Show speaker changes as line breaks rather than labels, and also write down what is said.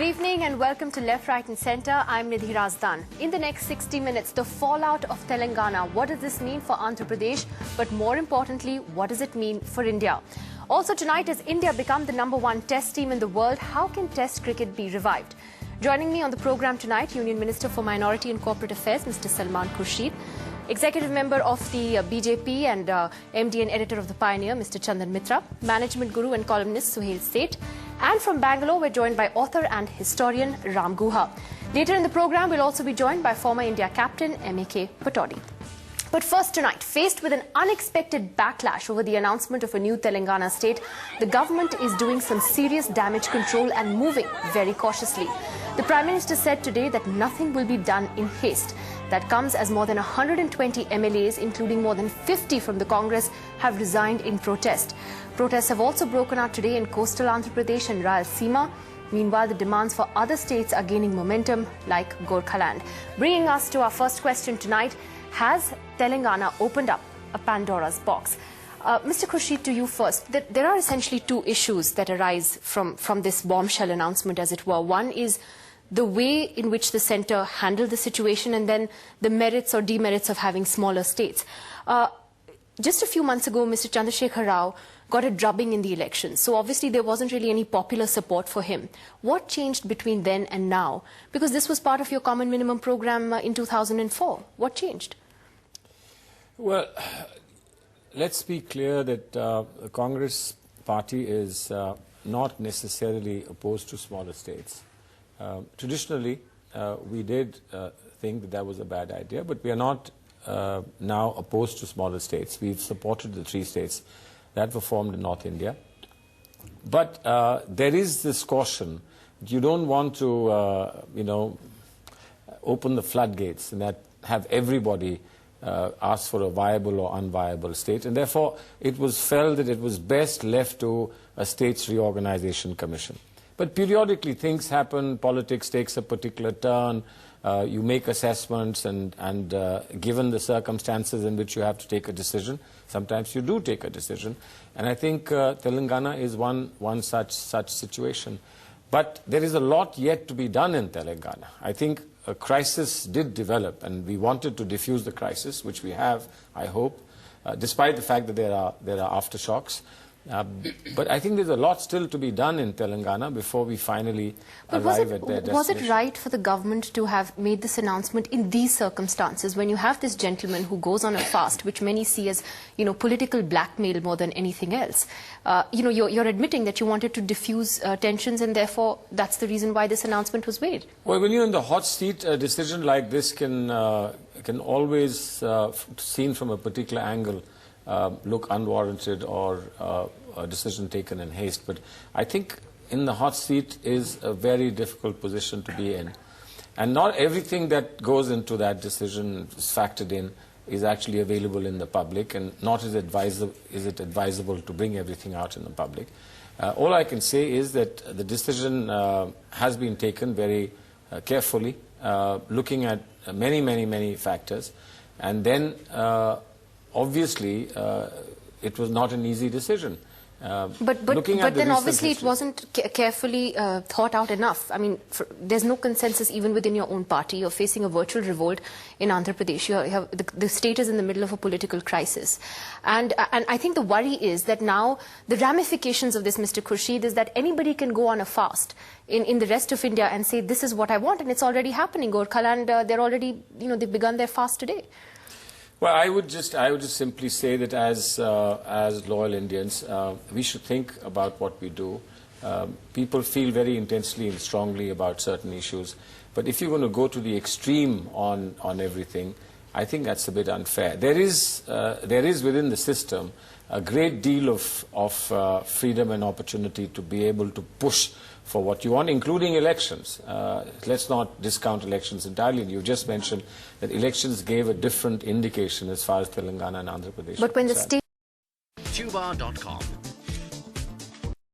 Good evening and welcome to Left, Right and Centre. I'm Nidhi Razdan. In the next 60 minutes, the fallout of Telangana. What does this mean for Andhra Pradesh? But more importantly, what does it mean for India? Also tonight, as India become the #1 test team in the world, how can test cricket be revived? Joining me on the programme tonight, Union Minister for Minority and Corporate Affairs, Mr. Salman Khurshid. Executive Member of the BJP and MD and Editor of The Pioneer, Mr. Chandan Mitra. Management Guru and columnist Suhail Seth. And from Bangalore, we're joined by author and historian Ram Guha. Later in the programme, we'll also be joined by former India captain M.A.K. Patodi. But first tonight, faced with an unexpected backlash over the announcement of a new Telangana state, the government is doing some serious damage control and moving very cautiously. The Prime Minister said today that nothing will be done in haste. That comes as more than 120 MLAs, including more than 50 from the Congress, have resigned in protest. Protests have also broken out today in coastal Andhra Pradesh and Rayalaseema. Meanwhile, the demands for other states are gaining momentum, like Gorkhaland. Bringing us to our first question tonight, has Telangana opened up a Pandora's box? Mr. Khurshid, to you first. There are essentially two issues that arise from this bombshell announcement, as it were. One is the way in which the centre handled the situation, and then the merits or demerits of having smaller states. Just a few months ago, Mr. Chandrasekhar Rao got a drubbing in the elections, so obviously there wasn't really any popular support for him. What changed between then and now? Because this was part of your common minimum programme in 2004. What changed?
Well, let's be clear that the Congress party is not necessarily opposed to smaller states. Traditionally, we did think that was a bad idea, but we are not now opposed to smaller states. We've supported the 3 states that were formed in North India. But there is this caution. You don't want to, open the floodgates and that have everybody ask for a viable or unviable state. And therefore, it was felt that it was best left to a states reorganization commission. But periodically things happen, politics takes a particular turn, you make assessments and given the circumstances in which you have to take a decision, sometimes you do take a decision. And I think Telangana is one such situation. But there is a lot yet to be done in Telangana. I think a crisis did develop and we wanted to diffuse the crisis, which we have, I hope, despite the fact that there are aftershocks. But I think there's a lot still to be done in Telangana before we finally arrive at their destination.
Was it right for the government to have made this announcement in these circumstances, when you have this gentleman who goes on a fast, which many see as, political blackmail more than anything else? You're admitting that you wanted to diffuse tensions, and therefore that's the reason why this announcement was made.
Well, when you're in the hot seat, a decision like this can always, seen from a particular angle, look unwarranted or a decision taken in haste. But I think in the hot seat is a very difficult position to be in. And not everything that goes into that decision is factored in is actually available in the public, and not is it advisable to bring everything out in the public. All I can say is that the decision has been taken very carefully, looking at many factors, and then obviously, it was not an easy decision.
But then obviously it wasn't carefully thought out enough. I mean, there's no consensus even within your own party. You're facing a virtual revolt in Andhra Pradesh. The state is in the middle of a political crisis. And I think the worry is that now the ramifications of this, Mr. Khurshid, is that anybody can go on a fast in the rest of India and say, this is what I want, and it's already happening. Gorkhaland, they're already, they've begun their fast today.
Well, I would just simply say that as loyal Indians, we should think about what we do. People feel very intensely and strongly about certain issues, but if you're going to go to the extreme on everything, I think that's a bit unfair. There is within the system a great deal of freedom and opportunity to be able to push for what you want, including elections. Let's not discount elections entirely. You just mentioned that elections gave a different indication as far as Telangana and Andhra Pradesh.
But when the state
Tuba.com,